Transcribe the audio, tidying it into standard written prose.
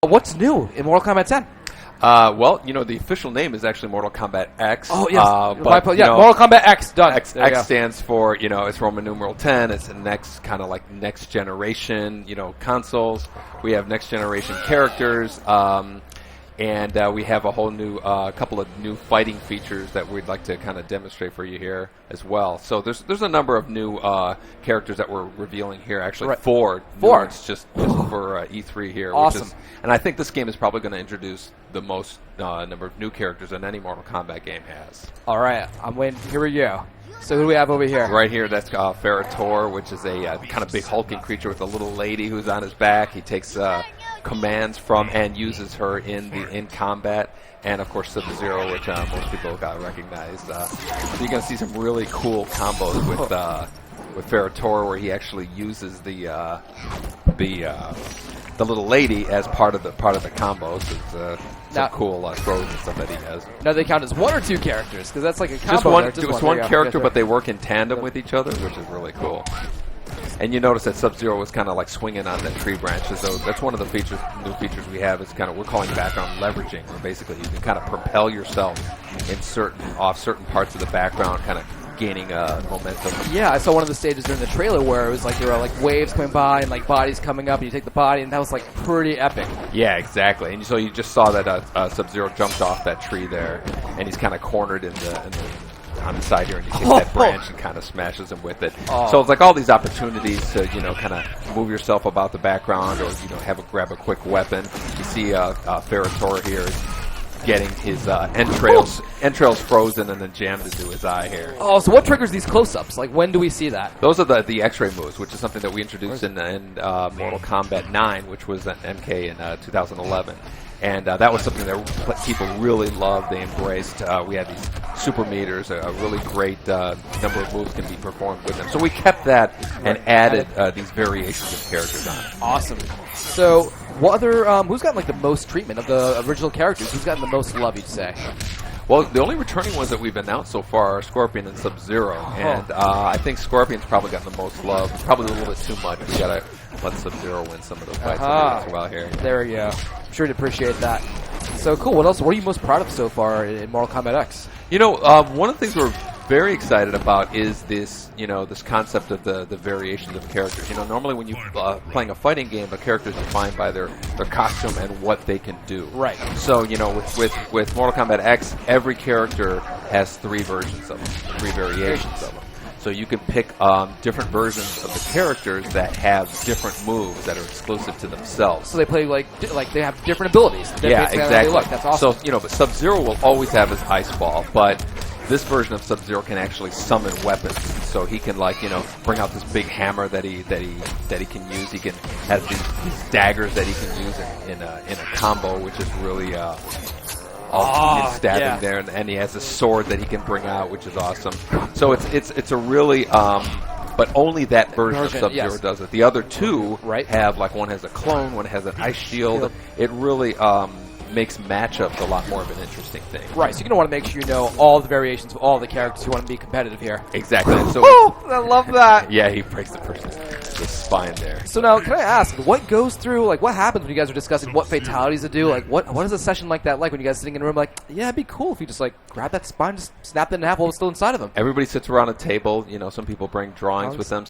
What's new in Mortal Kombat 10? Well, the official name is actually Mortal Kombat X. Oh, yes. But, Mortal Kombat X, done. X stands for, it's Roman numeral 10. It's the next kind of like next generation, consoles. We have next generation characters. And we have a whole new, couple of new fighting features that we'd like to kind of demonstrate for you here as well. So there's a number of new characters that we're revealing here. Actually, right. four. It's just for E3 here. Awesome. And I think this game is probably going to introduce the most number of new characters that any Mortal Kombat game has. All right, I'm waiting. Here we go. So who do we have over here? Right here, that's Ferra Torr, which is a kind of big hulking creature with a little lady who's on his back. He takes commands from and uses her in combat, and of course Sub-Zero, which most people got recognized. So you're going to see some really cool combos with Ferra Torr, where he actually uses the little lady as part of the combos. It's some cool throws and stuff that he has. Now they count as one or two characters, because that's like a combo. Just one character, but they work in tandem with each other, which is really cool. And you notice that Sub-Zero was kind of like swinging on the tree branches. So that's one of the new features we have. Is we're calling background leveraging, where basically you can kind of propel yourself off certain parts of the background, kind of gaining momentum. Yeah, I saw one of the stages during the trailer where it was like there were like waves coming by and like bodies coming up, and you take the body, and that was like pretty epic. Yeah, exactly. And so you just saw that Sub-Zero jumped off that tree there, and he's kind of cornered on the side here, and he takes that branch and kind of smashes him with it. So it's like all these opportunities to kind of move yourself about the background, or grab a quick weapon. You see Ferra Torr here getting his entrails frozen and then jammed into his eye here. Oh, so what triggers these close-ups? Like, when do we see that? Those are the X-ray moves, which is something that we introduced in Mortal Kombat 9, which was an MK in 2011. And that was something that people really loved. They embraced. We had these super meters. A really great number of moves can be performed with them. So we kept that and added these variations of characters on. Awesome. So what other? Who's gotten like the most treatment of the original characters? Who's gotten the most love, you'd say? Well, the only returning ones that we've announced so far are Scorpion and Sub-Zero. And I think Scorpion's probably gotten the most love. Probably a little bit too much. We got to let Sub-Zero win some of those fights as well here. There we go. I'm sure to appreciate that. So cool. What else? What are you most proud of so far in Mortal Kombat X? One of the things we're very excited about is this, this concept of the variations of characters. Normally when you're playing a fighting game, a character is defined by their costume and what they can do. Right. So, with Mortal Kombat X, every character has three versions of them, three variations of them. So you can pick different versions of the characters that have different moves that are exclusive to themselves. So they play like they have different abilities. Yeah, exactly. That's awesome. So but Sub-Zero will always have his ice ball, but this version of Sub-Zero can actually summon weapons. So he can bring out this big hammer that he can use. He can has these daggers that he can use in a combo, which is really stabbing there, and he has a sword that he can bring out, which is awesome. So it's a really but only that version of Sub-Zero does it. The other two have one has a clone, one has an ice shield. It really makes matchups a lot more of an interesting thing. Right, so you're going to want to make sure you know all the variations of all the characters. You want to be competitive here. Exactly. So I love that. Yeah, he breaks the person's spine there. So now, can I ask, what goes through, what happens when you guys are discussing what fatalities to do? What is a session like that like when you guys are sitting in a room yeah, it'd be cool if you just grab that spine, just snap it in half while it's still inside of them? Everybody sits around a table. Some people bring drawings with them.